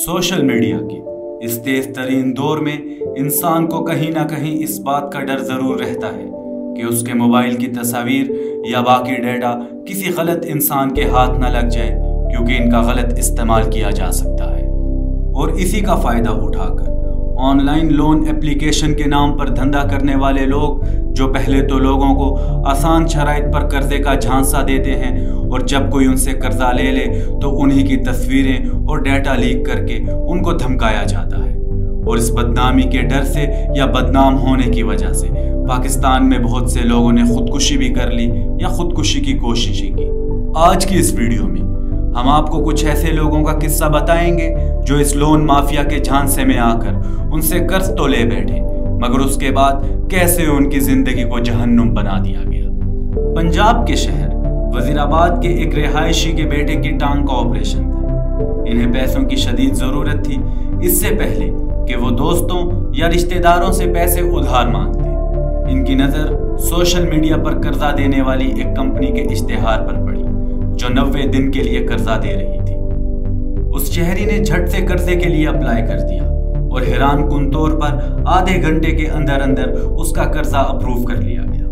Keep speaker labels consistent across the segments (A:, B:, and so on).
A: Social media के इस तेज तरीन दौर में इंसान को कहीं ना कहीं इस बात का डर ज़रूर रहता है कि उसके मोबाइल की तस्वीर या बाकी डेटा किसी गलत इंसान के हाथ न लग जाए, क्योंकि इनका गलत इस्तेमाल किया जा सकता है। और इसी का फ़ायदा उठाकर ऑनलाइन लोन एप्लीकेशन के नाम पर धंधा करने वाले लोग, जो पहले तो लोगों को आसान शराइत पर कर्जे का झांसा देते हैं और जब कोई उनसे कर्जा ले ले तो उन्हीं की तस्वीरें और डेटा लीक करके उनको धमकाया जाता है। और इस बदनामी के डर से या बदनाम होने की वजह से पाकिस्तान में बहुत से लोगों ने खुदकुशी भी कर ली या खुदकुशी की कोशिशें की। आज की इस वीडियो में हम आपको कुछ ऐसे लोगों का किस्सा बताएंगे जो इस लोन माफिया के झांसे में आकर उनसे कर्ज तो ले बैठे, मगर उसके बाद कैसे उनकी जिंदगी को जहन्नुम बना दिया गया। पंजाब के शहर वजीराबाद के एक रिहायशी के बेटे की टांग का ऑपरेशन था। इन्हें पैसों की शदीद जरूरत थी, इससे पहले कि वो दोस्तों या रिश्तेदारों से पैसे उधार मांगते। इनकी नजर सोशल मीडिया पर कर्जा देने वाली एक कंपनी के इश्तेहार पर पड़ी जो 90 दिन के लिए कर्जा दे रही थी। उस शहरी ने झट से कर्जे के लिए अप्लाई कर दिया और हैरान कुन तौर पर आधे घंटे के अंदर अंदर उसका कर्जा अप्रूव कर लिया गया।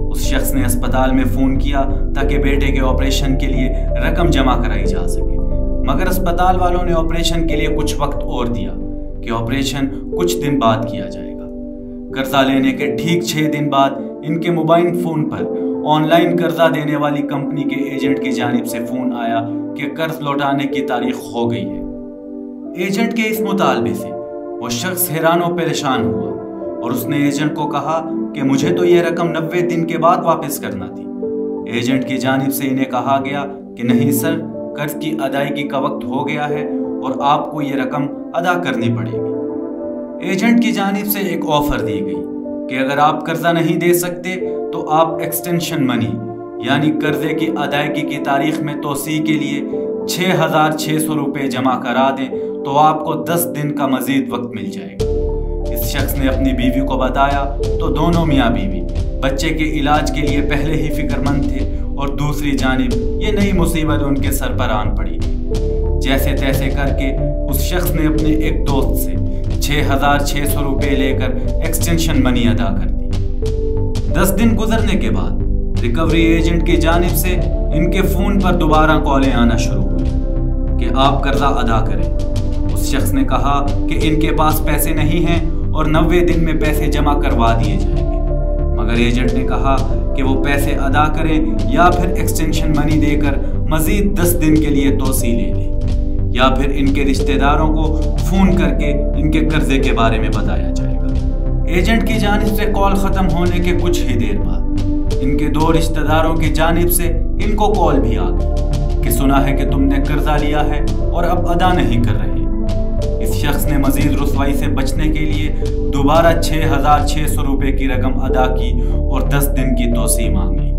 A: उस शख्स ने अस्पताल में फोन किया ताकि बेटे के ऑपरेशन के लिए रकम जमा कराई जा सके, मगर अस्पताल वालों ने ऑपरेशन के लिए कुछ वक्त और दिया कि ऑपरेशन कुछ दिन बाद किया जाएगा। कर्जा लेने के ठीक 6 दिन बाद इनके मोबाइल फोन पर ऑनलाइन कर्जा देने वाली कंपनी के एजेंट की जानिब से फोन आया कि कर्ज लौटाने की तारीख हो गई है। एजेंट के इस मुतालबे से वो शख्स हैरान और परेशान हुआ और उसने एजेंट को कहा कि मुझे तो ये रकम 90 दिन के बाद वापस करना थी। एजेंट की जानिब से इन्हें कहा गया कि नहीं सर, कर्ज की अदायगी का वक्त हो गया है और आपको ये रकम अदा करनी पड़ेगी। एजेंट की जानिब से एक ऑफर दी गई कि अगर आप कर्जा नहीं दे सकते तो आप एक्सटेंशन मनी यानी कर्जे की अदायगी की तारीख में तोसी के लिए 6,600 रुपये जमा करा दें तो आपको 10 दिन का मजीद वक्त मिल जाएगा। इस शख्स ने अपनी बीवी को बताया तो दोनों मियाँ बीवी बच्चे के इलाज के लिए पहले ही फिक्रमंद थे और दूसरी जानिब ये नई मुसीबत उनके सर पर आन पड़ी। जैसे तैसे करके उस शख्स ने अपने एक दोस्त से 6,600 रुपये लेकर एक्सटेंशन मनी अदा कर दी। 10 दिन गुजरने के बाद रिकवरी एजेंट की जानिब से इनके फोन पर दोबारा कॉलें आना शुरू हुई कि आप कर्जा अदा करें। उस शख्स ने कहा कि इनके पास पैसे नहीं हैं और 90 दिन में पैसे जमा करवा दिए जाएंगे, मगर एजेंट ने कहा कि वो पैसे अदा करें या फिर एक्सटेंशन मनी देकर मजीद 10 दिन के लिए तोसी ले लें या फिर इनके रिश्तेदारों को फोन करके इनके कर्जे के बारे में बताया जाएगा। एजेंट की जानिब से कॉल खत्म होने के कुछ ही देर बाद इनके 2 रिश्तेदारों की जानिब से इनको कॉल भी आ गई कि सुना है कि तुमने कर्जा लिया है और अब अदा नहीं कर रहे। इस शख्स ने मजीद रुसवाई से बचने के लिए दोबारा 6,600 रुपये की रकम अदा की और 10 दिन की तोसी मांगी।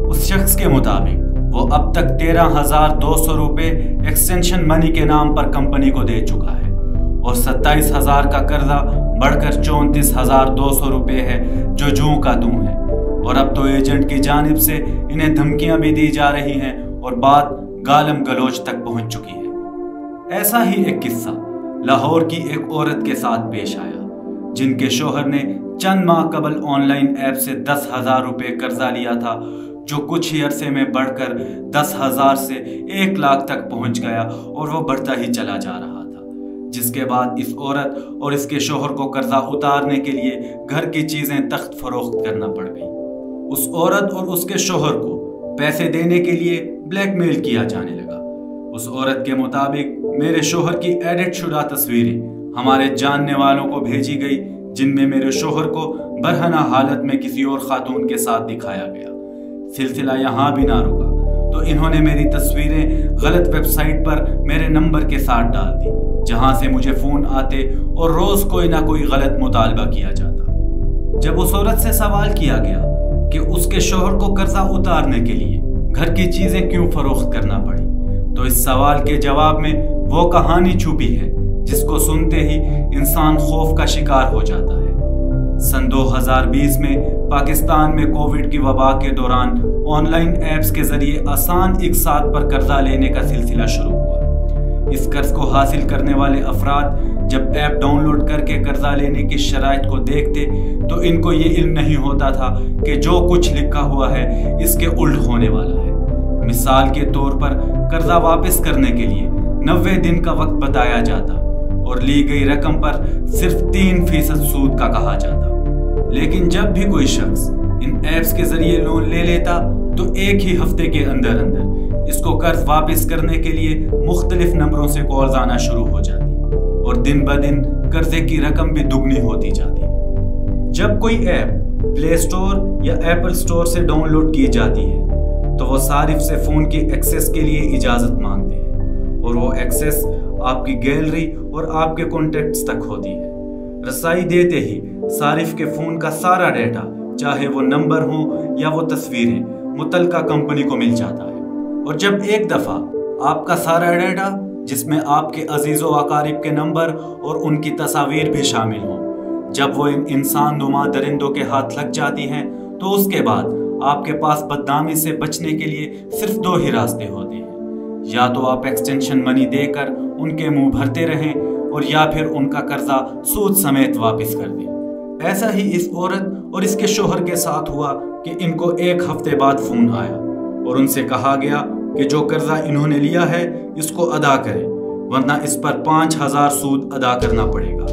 A: उस शख्स के मुताबिक वो अब तक 13,200 रुपये एक्सटेंशन मनी के नाम पर कंपनी को दे चुका है और 27,000 का कर्जा बढ़कर 34,200 रुपये है जो जूं का तूं है। और अब तो एजेंट की जानिब से इन्हें धमकियां भी दी जा रही हैं और बात गालम गलोच तक पहुंच चुकी है। ऐसा ही एक किस्सा लाहौर की एक औरत के साथ पेश आया जिनके शोहर ने चंद माह कबल ऑनलाइन ऐप से 10,000 रुपये कर्जा लिया था, जो कुछ ही अरसे में बढ़कर 10,000 से 1 लाख तक पहुंच गया और वो बढ़ता ही चला जा रहा था। जिसके बाद इस औरत और इसके शोहर को कर्जा उतारने के लिए घर की चीजें तख्त फरोख्त करना पड़ गई। उस औरत और उसके शोहर को पैसे देने के लिए ब्लैकमेल किया जाने लगा। उस औरत के मुताबिक मेरे शोहर की एडिट शुदा तस्वीरें हमारे जानने वालों को भेजी गई जिनमें मेरे शोहर को बरहना हालत में किसी और खातून के साथ दिखाया गया। सिलसिला यहाँ भी ना रुका तो इन्होंने मेरी तस्वीरें गलत वेबसाइट पर मेरे नंबर के साथ डाल दी, जहां से मुझे फोन आते और रोज कोई ना कोई गलत मुतालबा किया जाता। जब उस औरत से सवाल किया गया कि उसके शोहर को कर्जा उतारने के लिए घर की चीजें क्यों फरोख्त करना पड़ी, तो इस सवाल के जवाब में वो कहानी छुपी है जिसको सुनते ही इंसान खौफ का शिकार हो जाता है। सन 2020 में पाकिस्तान में कोविड की वबा के दौरान ऑनलाइन ऐप्स के जरिए आसान इकसात पर कर्जा लेने का सिलसिला शुरू हुआ। اس قرض کو حاصل کرنے والے افراد جب ایپ ڈاؤن لوڈ کر کے قرضہ لینے کی شرائط کو دیکھتے تو ان کو یہ علم نہیں ہوتا تھا کہ جو کچھ لکھا ہوا ہے اس کے الٹ ہونے والا ہے۔ مثال کے طور پر قرضہ واپس کرنے کے لیے 90 دن کا وقت بتایا جاتا اور لی گئی رقم پر صرف 3% سود کا کہا جاتا، لیکن جب بھی کوئی شخص ان ایپس کے ذریعے لون لے لیتا تو ایک ہی ہفتے کے اندر اس کو قرض واپس کرنے کے لیے مختلف نمبروں سے کالز آنا شروع ہو جاتی اور دن بدن قرضے کی رقم بھی دگنی ہوتی جاتی۔ جب کوئی ایپ پلے سٹور یا ایپل سٹور سے ڈاؤن لوڈ کی جاتی ہے تو وہ صارف سے فون کی ایکسس کے لیے اجازت مانگتے ہیں اور وہ ایکسس آپ کی گیلری اور آپ کے کانٹیکٹس تک ہوتی ہے۔ رسائی دیتے ہی صارف کے فون کا سارا ڈیٹا، چاہے وہ نمبر ہوں یا وہ تصویریں، متعلقہ کمپنی کو مل جاتا ہے۔ اور جب ایک دفعہ آپ کا سارا ڈیٹا، جس میں آپ کے عزیز و اقارب کے نمبر اور ان کی تصاویر بھی شامل ہوں، جب وہ انسان نما درندوں کے ہاتھ لگ جاتی ہیں تو اس کے بعد آپ کے پاس بدنامی سے بچنے کے لیے صرف 2 ہی راستے ہوتے ہیں، یا تو آپ ایکسٹینشن منی دے کر ان کے منہ بھرتے رہیں اور یا پھر ان کا قرضہ سود سمیت واپس کر دیں۔ ایسا ہی اس عورت اور اس کے شوہر کے ساتھ ہوا کہ ان کو 1 ہفتے بعد فون آیا اور ان سے کہا گیا کہ جو قرضہ انہوں نے لیا ہے اس کو ادا کریں، ورنہ اس پر 5000 سود ادا کرنا پڑے گا۔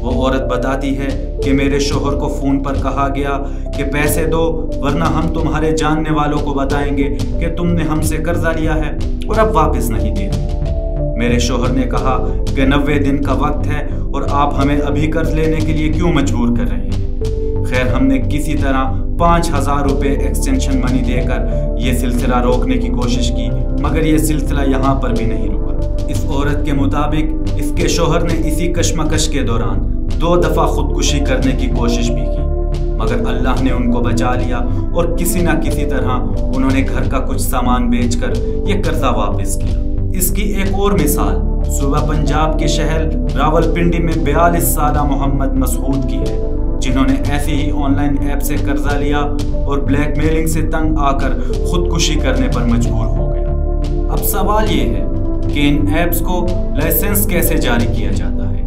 A: وہ عورت بتاتی ہے کہ میرے شوہر کو فون پر کہا گیا کہ پیسے دو ورنہ ہم تمہارے جاننے والوں کو بتائیں گے کہ تم نے ہم سے قرضہ لیا ہے اور اب واپس نہیں دے رہے۔ میرے شوہر نے کہا کہ 90 دن کا وقت ہے اور آپ ہمیں ابھی قرض لینے کے لیے کیوں مجبور کر رہے ہیں؟ خیر ہم نے کسی طرح 5000 روپے ایکسٹینشن منی دے کر یہ سلسلہ روکنے کی کوشش کی، مگر یہ سلسلہ یہاں پر بھی نہیں رکا۔ اس عورت کے مطابق اس کے شوہر نے اسی کشمکش کے دوران 2 دفعہ خودکشی کرنے کی کوشش بھی کی، مگر اللہ نے ان کو بچا لیا اور کسی نہ کسی طرح انہوں نے گھر کا کچھ سامان بیچ کر یہ قرضہ واپس کیا۔ اس کی ایک اور مثال صوبہ پنجاب کے شہر راولپنڈی میں 42 سالہ محمد مسعود کی ہے، جنہوں نے ایسی ہی آن لائن ایپ سے قرضہ لیا اور بلیک میلنگ سے تنگ آ کر خودکشی کرنے پر مجبور ہو گیا۔ اب سوال یہ ہے کہ ان ایپس کو لائسنس کیسے جاری کیا جاتا ہے؟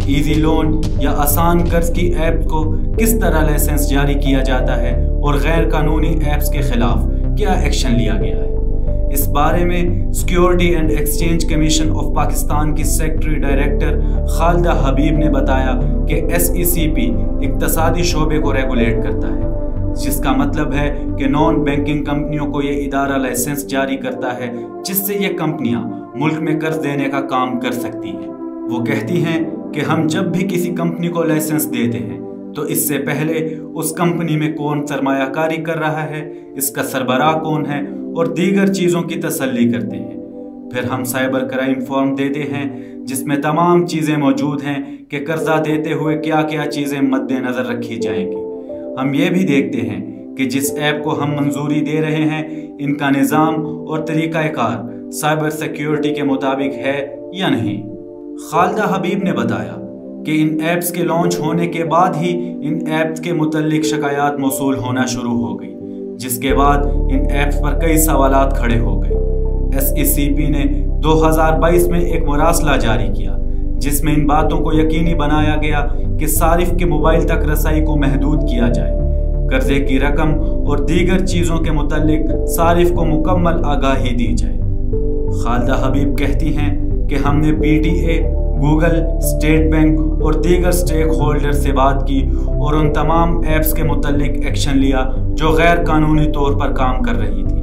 A: ایزی لون یا آسان قرض کی ایپ کو کس طرح لائسنس جاری کیا جاتا ہے اور غیر قانونی ایپس کے خلاف کیا ایکشن لیا گیا ہے؟ اس بارے میں security and exchange commission of Pakistan کی سیکرٹری ڈائریکٹر خالدہ حبیب نے بتایا کہ SECP اقتصادی شعبے کو ریگولیٹ کرتا ہے، جس کا مطلب ہے کہ نان بینکنگ کمپنیوں کو یہ ادارہ لائسنس جاری کرتا ہے جس سے یہ کمپنیاں ملک میں قرض دینے کا کام کر سکتی ہیں۔ وہ کہتی ہیں کہ ہم جب بھی کسی کمپنی کو لائسنس دیتے ہیں تو اس سے پہلے اس کمپنی میں کون سرمایہ کاری کر رہا ہے، اس کا سربراہ کون ہے اور دیگر چیزوں کی تسلی کرتے ہیں۔ پھر ہم سائبر کرائم فارم دیتے ہیں جس میں تمام چیزیں موجود ہیں کہ قرضہ دیتے ہوئے کیا کیا چیزیں مد نظر رکھی جائیں گی۔ ہم یہ بھی دیکھتے ہیں کہ جس ایپ کو ہم منظوری دے رہے ہیں ان کا نظام اور طریقہ کار سائبر سیکیورٹی کے مطابق ہے یا نہیں۔ خالدہ حبیب نے بتایا کہ ان ایپس کے لانچ ہونے کے بعد ہی ان ایپس کے متعلق شکایات موصول ہونا شروع ہو گئی، جس کے بعد ان ایپس پر کئی سوالات کھڑے ہو گئے۔ SECP نے 2022 میں ایک مراسلہ جاری کیا جس میں ان باتوں کو یقینی بنایا گیا کہ صارف کے موبائل تک رسائی کو محدود کیا جائے، قرضے کی رقم اور دیگر چیزوں کے متعلق صارف کو مکمل آگاہی دی جائے۔ خالدہ حبیب کہتی ہیں کہ ہم نے PTA، گوگل، اسٹیٹ بینک اور دیگر سٹیک ہولڈر سے بات کی اور ان تمام ایپس کے متعلق ایکشن لیا جو غیر قانونی طور پر کام کر رہی تھی۔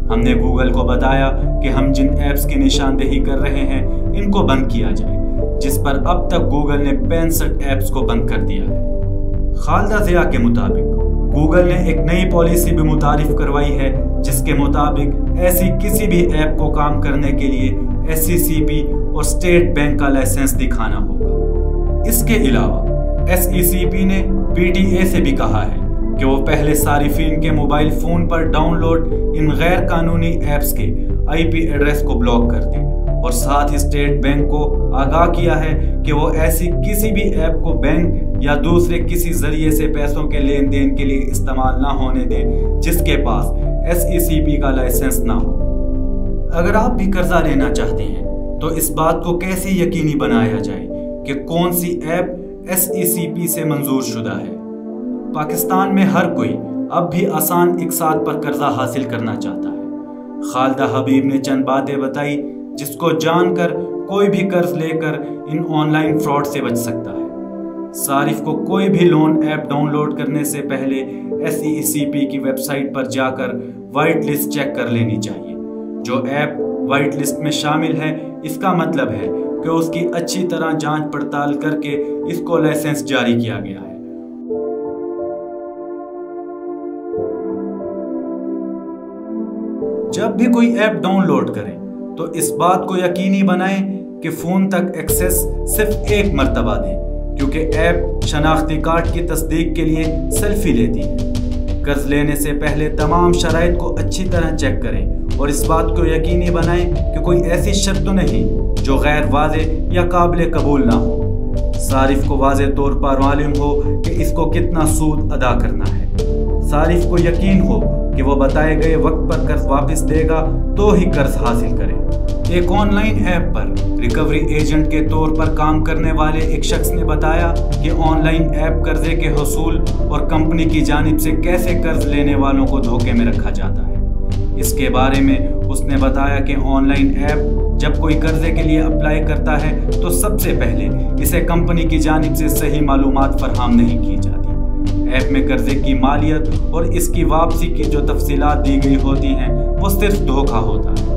A: ہم نے گوگل کو بتایا کہ ہم جن ایپس کی نشاندہی کر رہے ہیں ان کو بند کیا جائے، جس پر اب تک گوگل نے 65 ایپس کو بند کر دیا ہے۔ خالدہ ضیاء کے مطابق گوگل نے ایک نئی پالیسی بھی متعارف کروائی ہے جس کے مطابق ایسی کسی بھی ایپ کو کام کرنے کے لیے SECP اور اسٹیٹ بینک کا لائسنس دکھانا ہوگا۔ اس کے علاوہ SECP نے PTA سے بھی کہا ہے کہ وہ پہلے صارفین کے موبائل فون پر ڈاؤن لوڈ ان غیر قانونی ایپس کے IP ایڈریس کو بلاک کر دے اور ساتھ ہی اسٹیٹ بینک کو آگاہ کیا ہے کہ وہ ایسی کسی بھی ایپ کو بینک یا دوسرے کسی ذریعے سے پیسوں کے لین دین کے لیے استعمال نہ ہونے دے جس کے پاس SECP کا لائسنس نہ ہو۔ اگر آپ بھی قرضہ لینا چاہتے ہیں तो इस बात को कैसे यकीनी बनाया जाए कि कौन सी ऐप SECP से मंजूर शुदा है। पाकिस्तान में हर कोई अब भी आसान इकसात पर कर्जा हासिल करना चाहता है। खालिदा हबीब ने चंद बातें बताई जिसको जानकर कोई भी कर्ज लेकर इन ऑनलाइन फ्रॉड से बच सकता है। सारिफ को कोई भी लोन ऐप डाउनलोड करने से पहले SECP की वेबसाइट पर जाकर वाइट लिस्ट चेक कर लेनी चाहिए। जो ऐप वाइट लिस्ट में शामिल है, इसका मतलब है कि उसकी अच्छी तरह जांच पड़ताल करके इसको लाइसेंस जारी किया गया है। जब भी कोई ऐप डाउनलोड करें तो इस बात को यकीनी बनाएं कि फोन तक एक्सेस सिर्फ एक मर्तबा दें, क्योंकि ऐप शनाख्ती कार्ड की तस्दीक के लिए सेल्फी लेती है। कर्ज लेने से पहले तमाम शराइत को अच्छी तरह चेक करें और इस बात को यकीनी बनाएं कि कोई ऐसी शर्त तो नहीं जो गैर वाज़ेह या काबिल कबूल ना हो। सारिफ को वाज़ेह तौर पर मालूम हो कि इसको कितना सूद अदा करना है। सारिफ को यकीन हो कि वो बताए गए वक्त पर कर्ज वापस देगा तो ही कर्ज हासिल करे। एक ऑनलाइन ऐप पर रिकवरी एजेंट के तौर पर काम करने वाले एक शख्स ने बताया कि ऑनलाइन ऐप कर्जे के हसूल और कंपनी की जानिब से कैसे कर्ज लेने वालों को धोखे में रखा जाता है। इसके बारे में उसने बताया कि ऑनलाइन ऐप जब कोई कर्जे के लिए अप्लाई करता है तो सबसे पहले इसे कंपनी की जानिब से सही मालूमात फराहम नहीं की जाती। ऐप में कर्जे की मालियत और इसकी वापसी की जो तफसीलात दी गई होती हैं वो सिर्फ धोखा होता है।